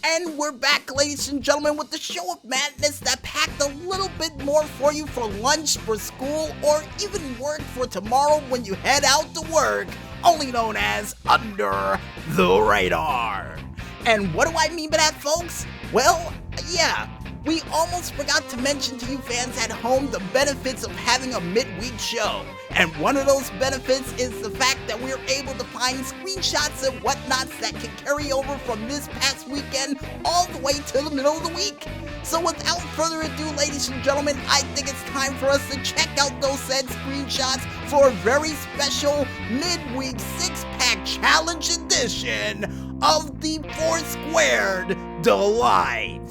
And we're back, ladies and gentlemen, with the show of madness that packed a little bit more for you for lunch, for school, or even work for tomorrow when you head out to work, only known as Under the Radar. And what do I mean by that, folks? Well, yeah, we almost forgot to mention to you fans at home the benefits of having a midweek show. And one of those benefits is the fact that we're able to find screenshots and whatnots that can carry over from this past weekend all the way to the middle of the week. So without further ado, ladies and gentlemen, I think it's time for us to check out those said screenshots for a very special midweek 6-pack challenge edition of the Foursquared Delight.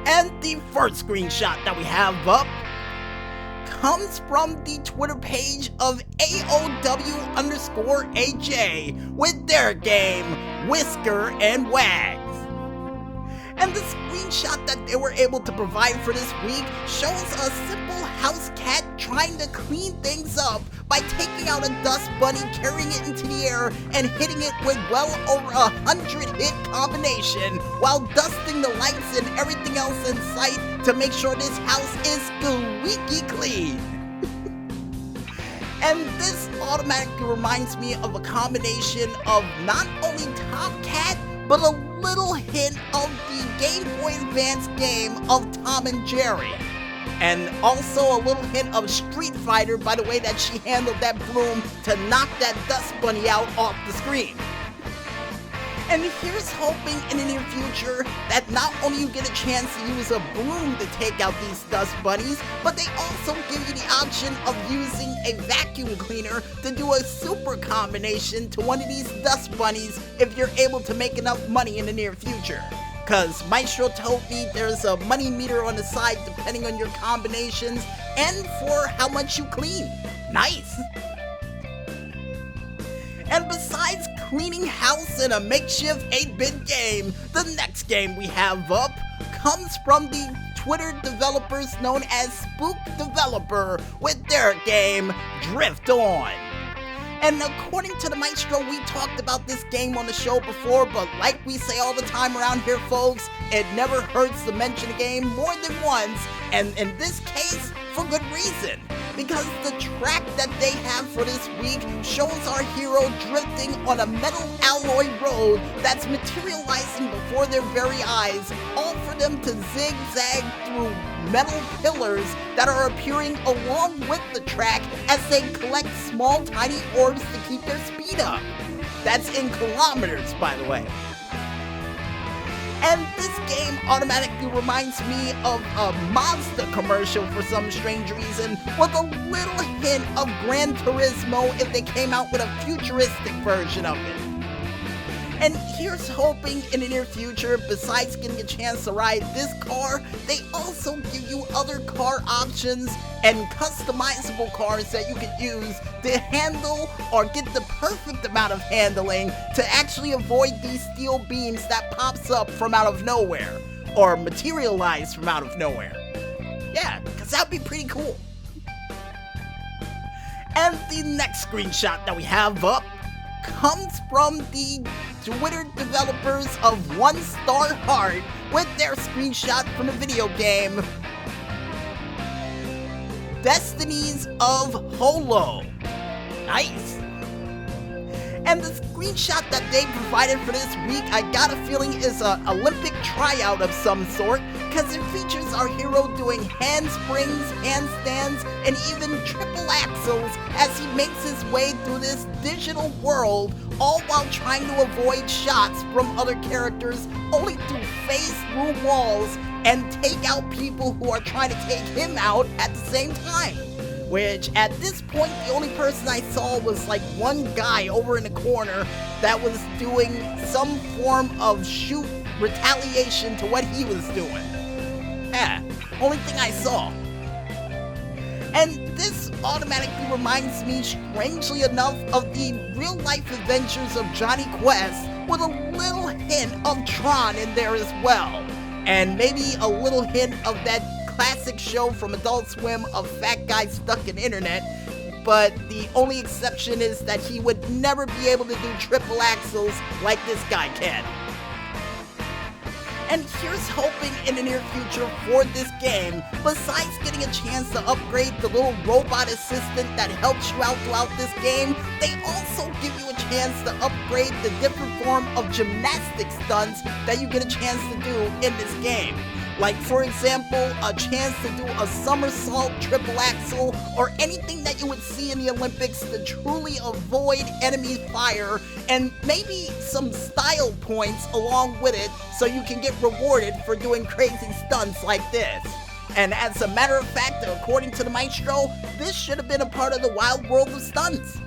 And the first screenshot that we have up comes from the Twitter page of AOW_AJ with their game, Whisker and Wags. And the screenshot that they were able to provide for this week shows a simple house cat trying to clean things up by taking out a dust bunny, carrying it into the air, and hitting it with well over 100 hit combination while dusting the lights and everything else in sight to make sure this house is squeaky clean. And this automatically reminds me of a combination of not only Top Cat, but a little hint of the Game Boy Advance game of Tom and Jerry. And also a little hint of Street Fighter by the way that she handled that broom to knock that dust bunny out off the screen. And here's hoping in the near future that not only you get a chance to use a broom to take out these dust bunnies, but they also give you the option of using a vacuum cleaner to do a super combination to one of these dust bunnies if you're able to make enough money in the near future. Cause Maestro told me there's a money meter on the side depending on your combinations and for how much you clean. Nice! And besides cleaning house in a makeshift 8-bit game, the next game we have up comes from the Twitter developers known as Spook Developer with their game, Drift On. And according to the Maestro, we talked about this game on the show before, but like we say all the time around here, folks, it never hurts to mention a game more than once, and in this case, for good reason. Because the track that they have for this week shows our hero drifting on a metal alloy road that's materializing before their very eyes, all for them to zigzag through metal pillars that are appearing along with the track as they collect small tiny orbs to keep their speed up. That's in kilometers, by the way. And this game automatically reminds me of a Mazda commercial for some strange reason, with a little hint of Gran Turismo if they came out with a futuristic version of it. And here's hoping in the near future, besides getting a chance to ride this car, they also give you other car options and customizable cars that you can use to handle or get the perfect amount of handling to actually avoid these steel beams that pops up from out of nowhere, or materialize from out of nowhere. Yeah, because that would be pretty cool. And the next screenshot that we have up comes from the Twitter developers of One Star Heart with their screenshot from the video game Destinies of Holo. Nice. And the screenshot that they provided for this week, I got a feeling is an Olympic tryout of some sort, because it features our hero doing handsprings, handstands, and even triple axles as he makes his way through this digital world, all while trying to avoid shots from other characters, only to phase through walls and take out people who are trying to take him out at the same time. Which, at this point, the only person I saw was like one guy over in the corner that was doing some form of shoot retaliation to what he was doing. Yeah, only thing I saw. And this automatically reminds me, strangely enough, of the real-life adventures of Johnny Quest, with a little hint of Tron in there as well. And maybe a little hint of that classic show from Adult Swim of Fat Guy Stuck in Internet, but the only exception is that he would never be able to do triple axles like this guy can. And here's hoping in the near future for this game, besides getting a chance to upgrade the little robot assistant that helps you out throughout this game, they also give you a chance to upgrade the different form of gymnastic stunts that you get a chance to do in this game. Like, for example, a chance to do a somersault, triple axel, or anything that you would see in the Olympics to truly avoid enemy fire, and maybe some style points along with it so you can get rewarded for doing crazy stunts like this. And as a matter of fact, according to the maestro, this should have been a part of the Wild World of Stunts.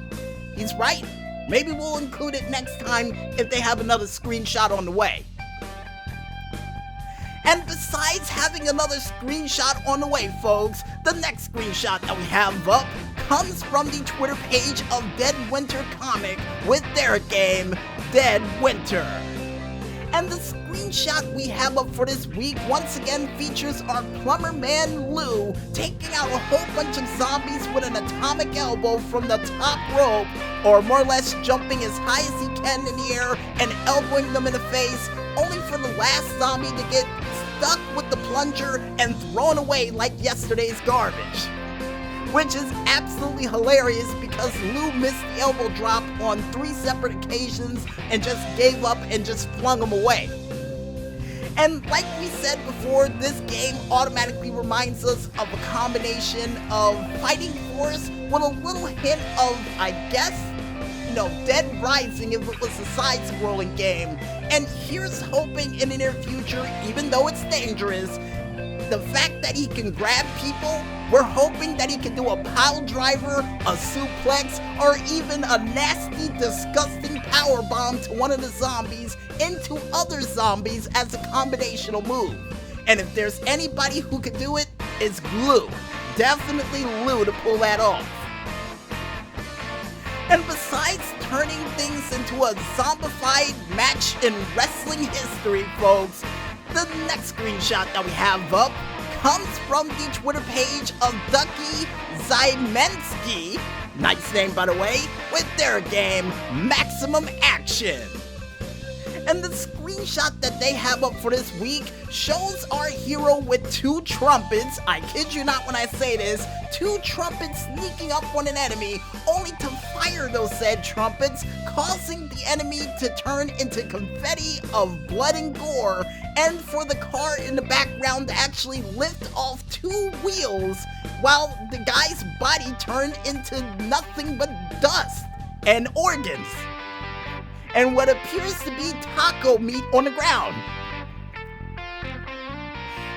He's right. Maybe we'll include it next time if they have another screenshot on the way. And besides having another screenshot on the way, folks, the next screenshot that we have up comes from the Twitter page of Dead Winter Comic with their game, Dead Winter. And the screenshot we have up for this week once again features our plumber man Lou taking out a whole bunch of zombies with an atomic elbow from the top rope, or more or less jumping as high as he can in the air and elbowing them in the face, only for the last zombie to get stuck with the plunger and thrown away like yesterday's garbage. Which is absolutely hilarious because Lou missed the elbow drop on 3 separate occasions and just gave up and just flung him away. And like we said before, this game automatically reminds us of a combination of Fighting Force with a little hint of, I guess, Dead Rising if it was a side-scrolling game. And here's hoping in the near future, even though it's dangerous, the fact that he can grab people, we're hoping that he can do a pile driver, a suplex, or even a nasty, disgusting power bomb to one of the zombies into other zombies as a combinational move. And if there's anybody who could do it, it's Lou. Definitely Lou to pull that off. And besides turning things into a zombified match in wrestling history, folks, the next screenshot that we have up comes from the Twitter page of Ducky Zymensky, nice name by the way, with their game Maximum Action. And the screenshot that they have up for this week shows our hero with 2 trumpets, I kid you not when I say this, 2 trumpets sneaking up on an enemy, only to fire those said trumpets, causing the enemy to turn into confetti of blood and gore, and for the car in the background to actually lift off 2 wheels, while the guy's body turned into nothing but dust and organs and what appears to be taco meat on the ground.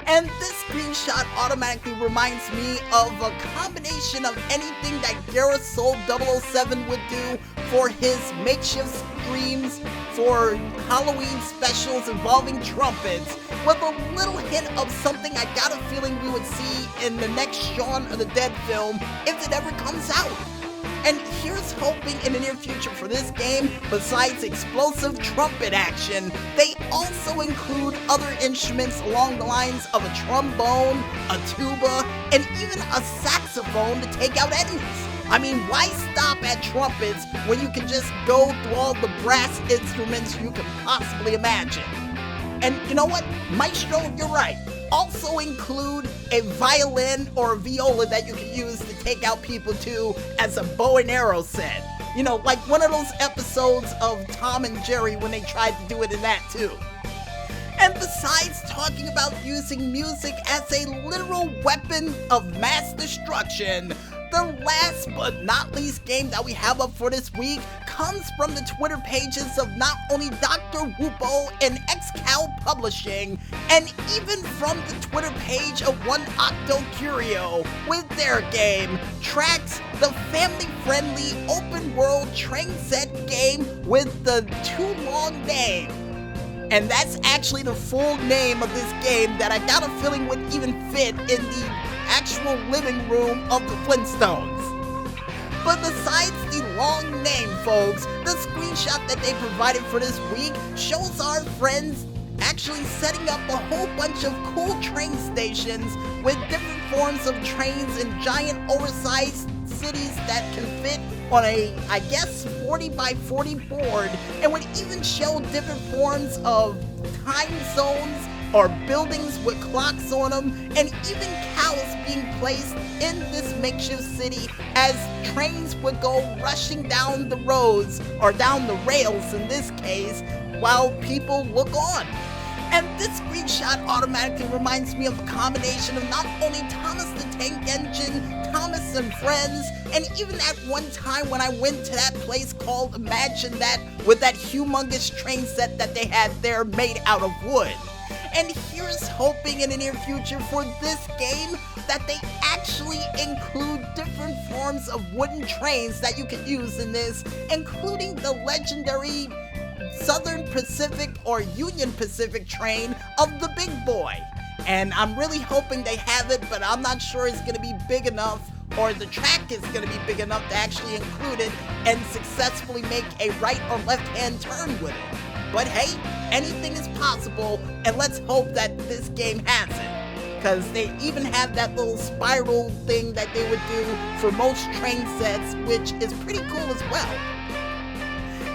And this screenshot automatically reminds me of a combination of anything that Garrison 007 would do for his makeshift streams for Halloween specials involving trumpets, with a little hint of something I got a feeling we would see in the next Shaun of the Dead film if it ever comes out. And here's hoping in the near future for this game, besides explosive trumpet action, they also include other instruments along the lines of a trombone, a tuba, and even a saxophone to take out enemies. I mean, why stop at trumpets when you can just go through all the brass instruments you can possibly imagine? And you know what? Maestro, you're right. Also include a violin or a viola that you can use to take out people too, as a bow and arrow set. Like one of those episodes of Tom and Jerry when they tried to do it in that too. And besides talking about using music as a literal weapon of mass destruction, the last but not least game that we have up for this week comes from the Twitter pages of not only Dr. Whoopo and XCal Publishing, and even from the Twitter page of One Octo Curio with their game, Tracks, the family-friendly open-world train set game with the too long name. And that's actually the full name of this game that I got a feeling would even fit in the actual living room of the Flintstones. But besides the long name, folks, the screenshot that they provided for this week shows our friends actually setting up a whole bunch of cool train stations with different forms of trains in giant oversized cities that can fit on a, I guess, 40 by 40 board, and would even show different forms of time zones or buildings with clocks on them, and even cows being placed in this makeshift city as trains would go rushing down the roads, or down the rails in this case, while people look on. And this screenshot automatically reminds me of a combination of not only Thomas the Tank Engine, Thomas and Friends, and even at one time when I went to that place called Imagine That with that humongous train set that they had there made out of wood. And here's hoping in the near future for this game that they actually include different forms of wooden trains that you can use in this, including the legendary Southern Pacific or Union Pacific train of the Big Boy. And I'm really hoping they have it, but I'm not sure it's going to be big enough, or the track is going to be big enough to actually include it and successfully make a right or left hand turn with it. But hey, anything is possible, and let's hope that this game has it, because they even have that little spiral thing that they would do for most train sets, which is pretty cool as well.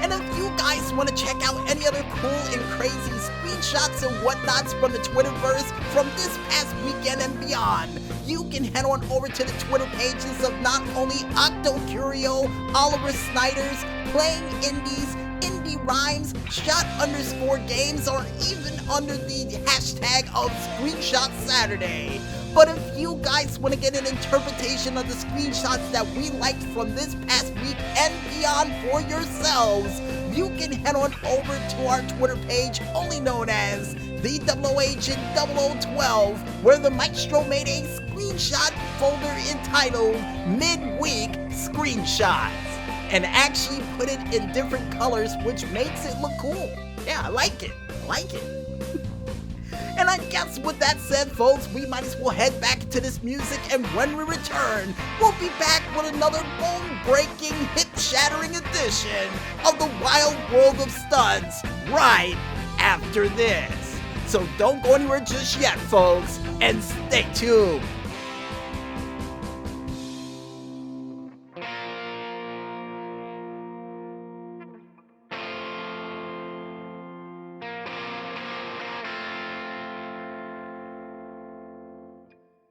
And if you guys want to check out any other cool and crazy screenshots and whatnots from the Twitterverse from this past weekend and beyond, you can head on over to the Twitter pages of not only OctoCurio, Oliver Snyder's, Playing Indies, Indie Rhymes, Shot_Games, or even under the hashtag of Screenshot Saturday. But if you guys want to get an interpretation of the screenshots that we liked from this past week and beyond for yourselves, you can head on over to our Twitter page, only known as the Double Agent 0012, where the maestro made a screenshot folder entitled Midweek Screenshots, and actually put it in different colors, which makes it look cool. Yeah, I like it. And I guess with that said, folks, we might as well head back into this music, and when we return, we'll be back with another bone-breaking, hip-shattering edition of the Wild World of Stunts right after this. So don't go anywhere just yet, folks, and stay tuned.